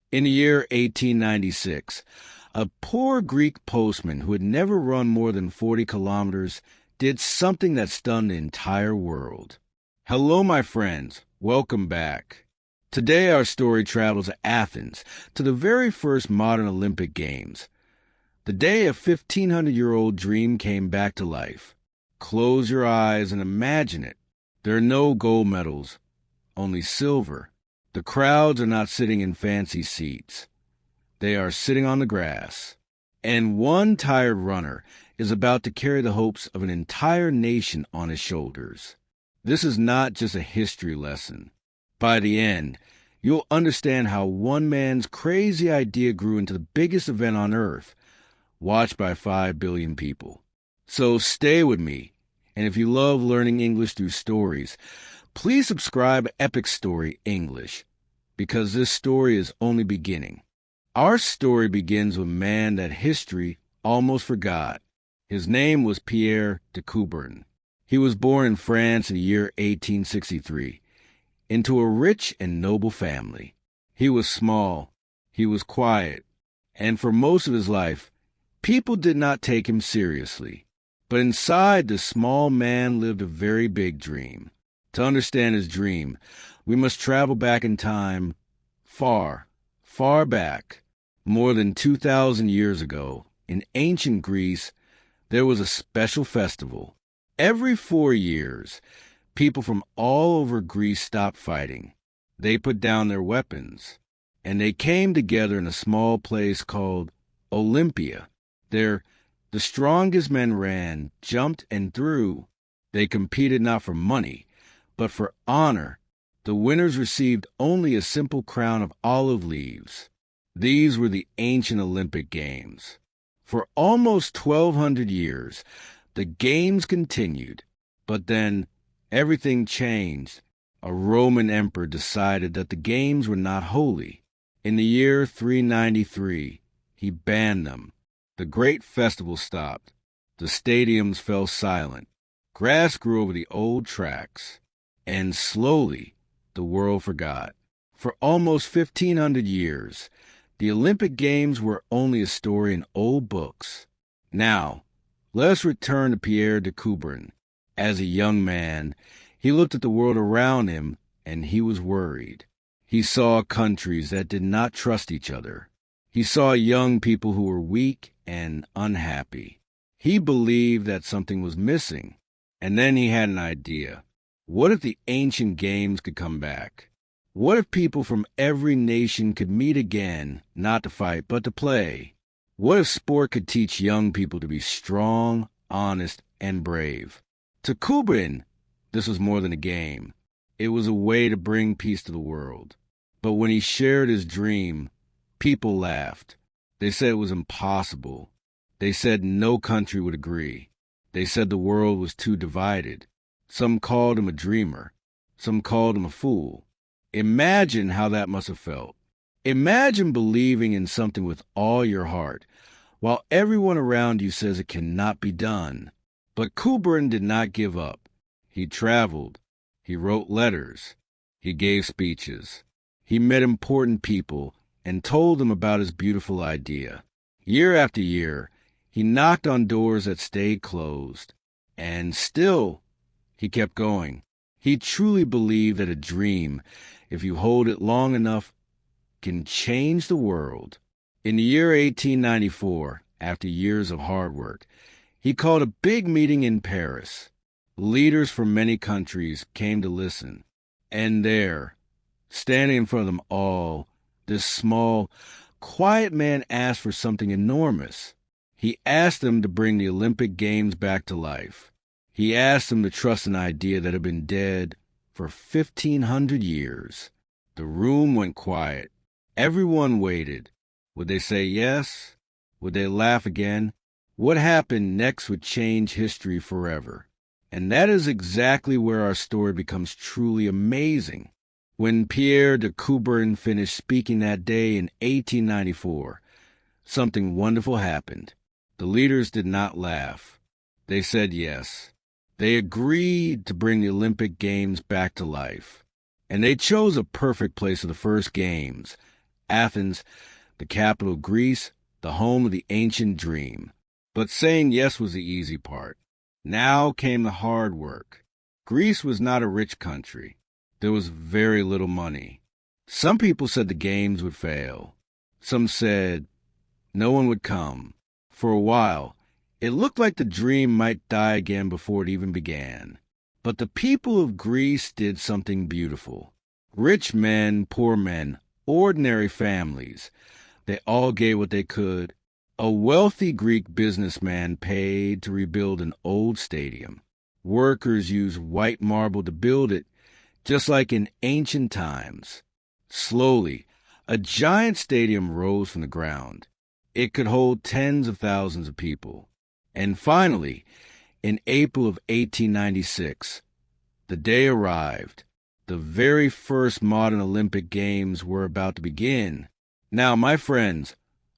In the year 1896, a poor Greek postman who had never run more than 40 kilometers did something that stunned the entire world. Hello, my friends. Welcome back. Today our story travels to Athens, to the very first modern Olympic Games. The day a 1,500-year-old dream came back to life. Close your eyes and imagine it. There are no gold medals, only silver. The crowds are not sitting in fancy seats. They are sitting on the grass. And one tired runner is about to carry the hopes of an entire nation on his shoulders. This is not just a history lesson. By the end, you'll understand how one man's crazy idea grew into the biggest event on Earth, watched by 5 billion people. So stay with me, and if you love learning English through stories, please subscribe to Epic Story English, because this story is only beginning. Our story begins with a man that history almost forgot. His name was Pierre de Coubertin. He was born in France in the year 1863, into a rich and noble family. He was small, he was quiet, and for most of his life, people did not take him seriously. But inside the small man lived a very big dream. To understand his dream, we must travel back in time, far, far back. More than 2,000 years ago, in ancient Greece, there was a special festival. Every 4 years, people from all over Greece stopped fighting. They put down their weapons, and they came together in a small place called Olympia. There, the strongest men ran, jumped, and threw. They competed not for money, but for honor. The winners received only a simple crown of olive leaves. These were the ancient Olympic Games. For almost 1,200 years, the Games continued, but then everything changed. A Roman emperor decided that the Games were not holy. In the year 393, he banned them. The great festival stopped. The stadiums fell silent. Grass grew over the old tracks. And slowly, the world forgot. For almost 1,500 years, the Olympic Games were only a story in old books. Now, let us return to Pierre de Coubertin. As a young man, he looked at the world around him, and he was worried. He saw countries that did not trust each other. He saw young people who were weak and unhappy. He believed that something was missing. And then he had an idea. What if the ancient games could come back? What if people from every nation could meet again, not to fight, but to play? What if sport could teach young people to be strong, honest, and brave? To Coubertin, this was more than a game. It was a way to bring peace to the world. But when he shared his dream, people laughed. They said it was impossible. They said no country would agree. They said the world was too divided. Some called him a dreamer. Some called him a fool. Imagine how that must have felt. Imagine believing in something with all your heart, while everyone around you says it cannot be done. But Coubertin did not give up. He traveled. He wrote letters. He gave speeches. He met important people and told them about his beautiful idea. Year after year, he knocked on doors that stayed closed. And still, he kept going. He truly believed that a dream, if you hold it long enough, can change the world. In the year 1894, after years of hard work, he called a big meeting in Paris. Leaders from many countries came to listen. And there, standing in front of them all, this small, quiet man asked for something enormous. He asked them to bring the Olympic Games back to life. He asked them to trust an idea that had been dead for 1,500 years. The room went quiet. Everyone waited. Would they say yes? Would they laugh again? What happened next would change history forever. And that is exactly where our story becomes truly amazing. When Pierre de Coubertin finished speaking that day in 1894, something wonderful happened. The leaders did not laugh. They said yes. They agreed to bring the Olympic Games back to life. And they chose a perfect place for the first Games, Athens, the capital of Greece, the home of the ancient dream. But saying yes was the easy part. Now came the hard work. Greece was not a rich country. There was very little money. Some people said the games would fail. Some said no one would come. For a while, it looked like the dream might die again before it even began. But the people of Greece did something beautiful. Rich men, poor men, ordinary families, they all gave what they could. A wealthy Greek businessman paid to rebuild an old stadium. Workers used white marble to build it, just like in ancient times. Slowly, a giant stadium rose from the ground. It could hold tens of thousands of people. And finally, in April of 1896, the day arrived. The very first modern Olympic Games were about to begin. Now, my friends,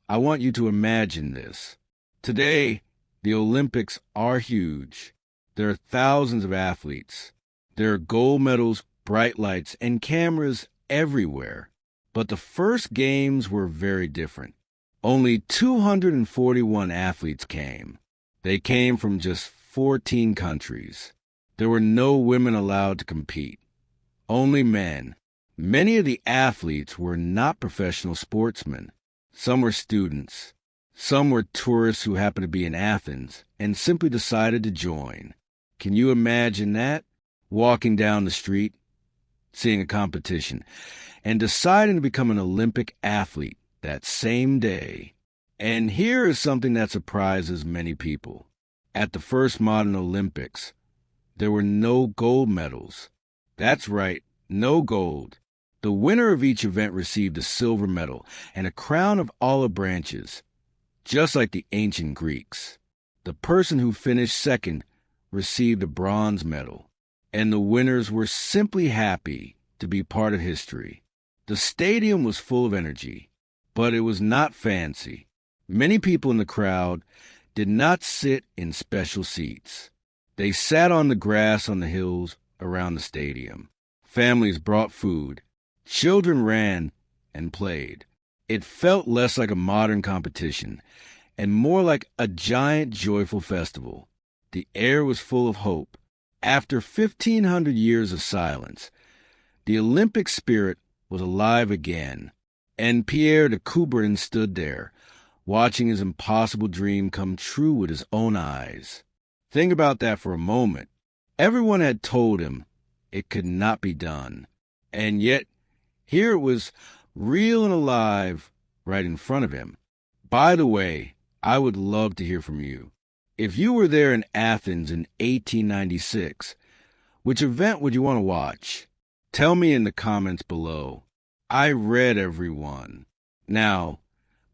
I want you to imagine this. Today, the Olympics are huge. There are thousands of athletes. There are gold medals, bright lights, and cameras everywhere. But the first games were very different. Only 241 athletes came. They came from just 14 countries. There were no women allowed to compete. Only men. Many of the athletes were not professional sportsmen. Some were students. Some were tourists who happened to be in Athens and simply decided to join. Can you imagine that? Walking down the street, seeing a competition, and deciding to become an Olympic athlete that same day. And here is something that surprises many people. At the first modern Olympics, there were no gold medals. That's right, no gold. The winner of each event received a silver medal and a crown of olive branches, just like the ancient Greeks. The person who finished second received a bronze medal, and the winners were simply happy to be part of history. The stadium was full of energy, but it was not fancy. Many people in the crowd did not sit in special seats. They sat on the grass on the hills around the stadium. Families brought food. Children ran and played. It felt less like a modern competition and more like a giant, joyful festival. The air was full of hope. After 1,500 years of silence, the Olympic spirit was alive again, and Pierre de Coubertin stood there, watching his impossible dream come true with his own eyes. Think about that for a moment. Everyone had told him it could not be done, and yet here it was, real and alive, right in front of him. By the way, I would love to hear from you. If you were there in Athens in 1896, which event would you want to watch? Tell me in the comments below. I read every one. Now,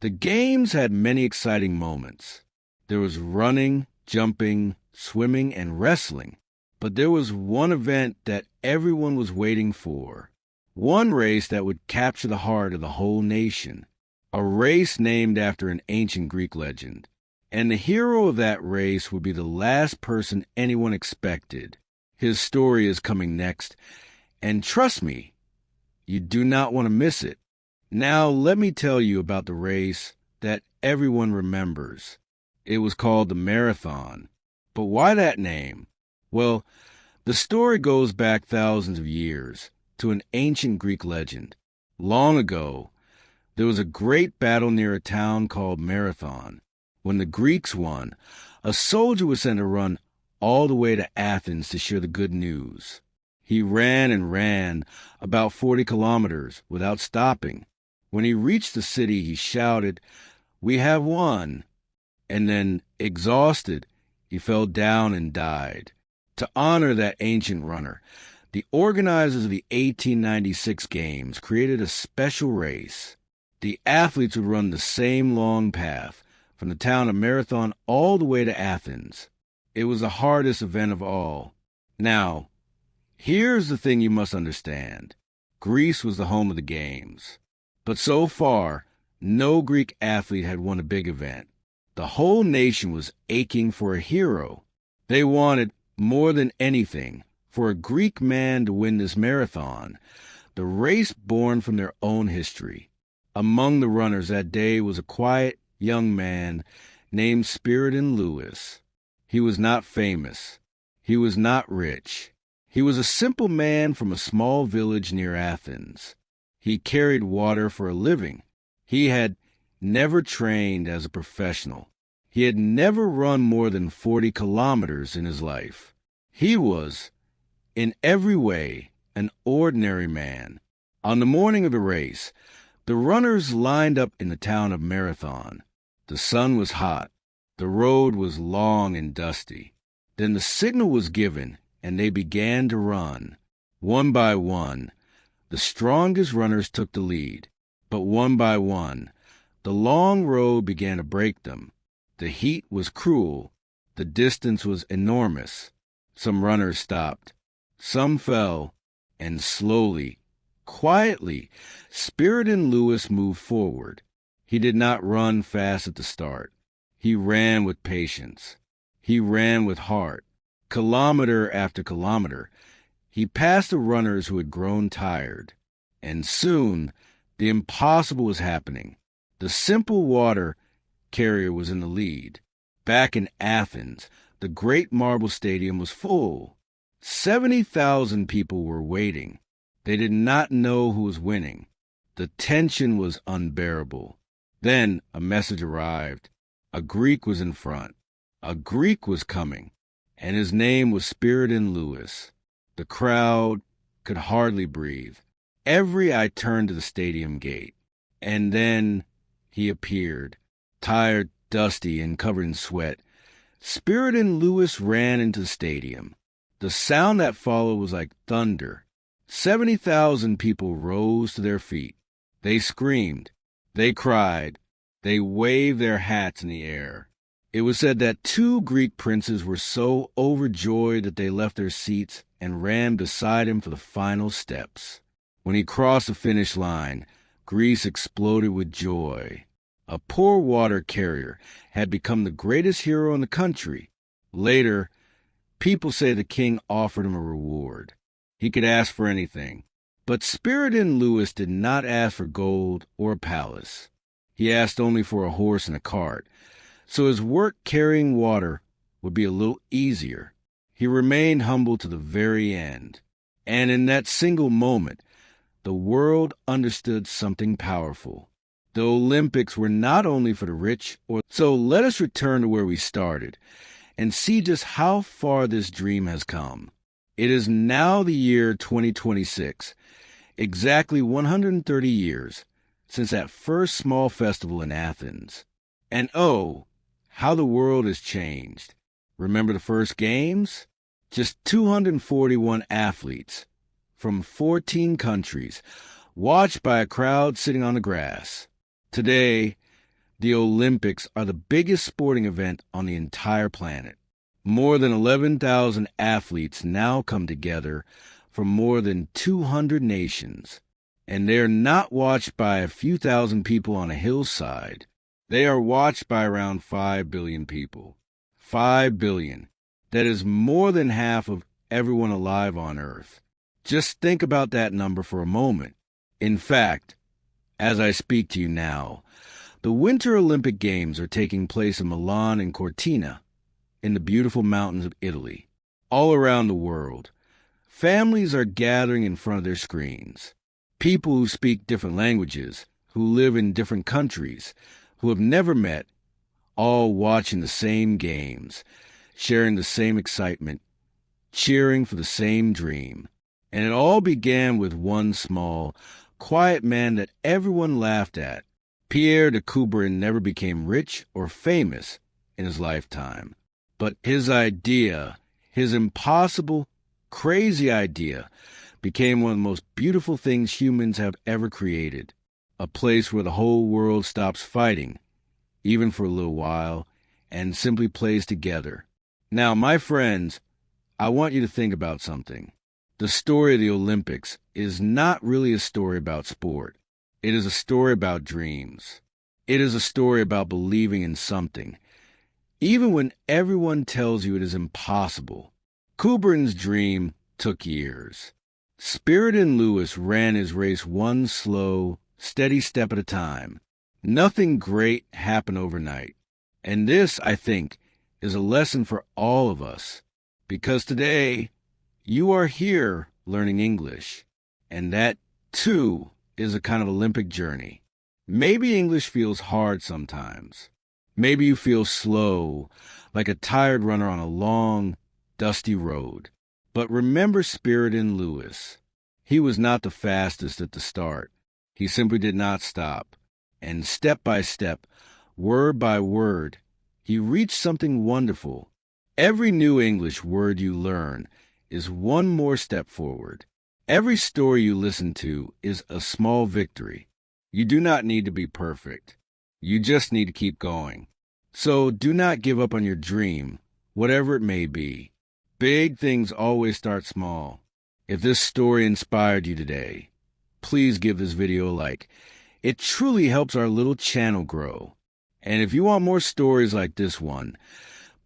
the games had many exciting moments. There was running, jumping, swimming, and wrestling. But there was one event that everyone was waiting for. One race that would capture the heart of the whole nation. A race named after an ancient Greek legend. And the hero of that race would be the last person anyone expected. His story is coming next. And trust me, you do not want to miss it. Now let me tell you about the race that everyone remembers. It was called the marathon. But why that name? Well, the story goes back thousands of years to an ancient Greek legend. Long ago, there was a great battle near a town called Marathon. When the Greeks won, a soldier was sent to run all the way to Athens to share the good news. He ran and ran about 40 kilometers without stopping. When he reached the city, he shouted, "We have won!" And then, exhausted, he fell down and died. To honor that ancient runner, the organizers of the 1896 Games created a special race. The athletes would run the same long path from the town of Marathon all the way to Athens. It was the hardest event of all. Now, here's the thing you must understand. Greece was the home of the Games. But so far, no Greek athlete had won a big event. The whole nation was aching for a hero. They wanted, more than anything, for a Greek man to win this marathon, the race born from their own history. Among the runners that day was a quiet young man named Spyridon Louis. He was not famous. He was not rich. He was a simple man from a small village near Athens. He carried water for a living. He had never trained as a professional. He had never run more than 40 kilometers in his life. He was, in every way, an ordinary man. On the morning of the race, the runners lined up in the town of Marathon. The sun was hot. The road was long and dusty. Then the signal was given, and they began to run. One by one, the strongest runners took the lead. But one by one, the long road began to break them. The heat was cruel. The distance was enormous. Some runners stopped. Some fell, and slowly, quietly, Spyridon Louis moved forward. He did not run fast at the start. He ran with patience. He ran with heart. Kilometer after kilometer, he passed the runners who had grown tired. And soon, the impossible was happening. The simple water carrier was in the lead. Back in Athens, the great marble stadium was full. 70,000 people were waiting. They did not know who was winning. The tension was unbearable. Then a message arrived. A Greek was in front. A Greek was coming, and his name was Spyridon Louis. The crowd could hardly breathe. Every eye turned to the stadium gate. And then he appeared, tired, dusty, and covered in sweat. Spyridon Louis ran into the stadium. The sound that followed was like thunder. 70,000 people rose to their feet. They screamed. They cried. They waved their hats in the air. It was said that 2 Greek princes were so overjoyed that they left their seats and ran beside him for the final steps. When he crossed the finish line, Greece exploded with joy. A poor water carrier had become the greatest hero in the country. Later, people say the king offered him a reward. He could ask for anything. But Spyridon Louis did not ask for gold or a palace. He asked only for a horse and a cart, so his work carrying water would be a little easier. He remained humble to the very end. And in that single moment, the world understood something powerful. The Olympics were not only for the rich or... So let us return to where we started and see just how far this dream has come. It is now the year 2026, exactly 130 years since that first small festival in Athens. And oh, how the world has changed. Remember the first games? Just 241 athletes from 14 countries, watched by a crowd sitting on the grass. Today, the Olympics are the biggest sporting event on the entire planet. More than 11,000 athletes now come together from more than 200 nations. And they are not watched by a few thousand people on a hillside. They are watched by around 5 billion people. 5 billion. That is more than half of everyone alive on Earth. Just think about that number for a moment. In fact, as I speak to you now, the Winter Olympic Games are taking place in Milan and Cortina, in the beautiful mountains of Italy. All around the world, families are gathering in front of their screens. People who speak different languages, who live in different countries, who have never met, all watching the same games, sharing the same excitement, cheering for the same dream. And it all began with one small, quiet man that everyone laughed at. Pierre de Coubertin never became rich or famous in his lifetime. But his idea, his impossible, crazy idea, became one of the most beautiful things humans have ever created. A place where the whole world stops fighting, even for a little while, and simply plays together. Now, my friends, I want you to think about something. The story of the Olympics is not really a story about sport. It is a story about dreams. It is a story about believing in something, even when everyone tells you it is impossible. Coubertin's dream took years. Spyridon Louis ran his race one slow, steady step at a time. Nothing great happened overnight. And this, I think, is a lesson for all of us. Because today, you are here learning English. And that, too, is a kind of Olympic journey. Maybe English feels hard sometimes. Maybe you feel slow, like a tired runner on a long, dusty road. But remember Spyridon Louis. He was not the fastest at the start. He simply did not stop. And step by step, word by word, he reached something wonderful. Every new English word you learn is one more step forward. Every story you listen to is a small victory. You do not need to be perfect. You just need to keep going. So do not give up on your dream, whatever it may be. Big things always start small. If this story inspired you today, please give this video a like. It truly helps our little channel grow. And if you want more stories like this one,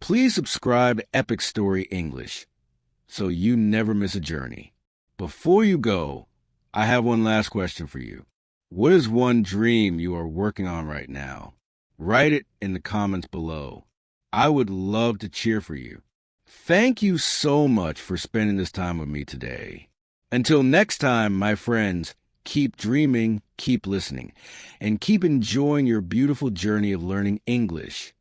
please subscribe to Epic Story English so you never miss a journey. Before you go, I have one last question for you. What is one dream you are working on right now? Write it in the comments below. I would love to cheer for you. Thank you so much for spending this time with me today. Until next time, my friends, keep dreaming, keep listening, and keep enjoying your beautiful journey of learning English.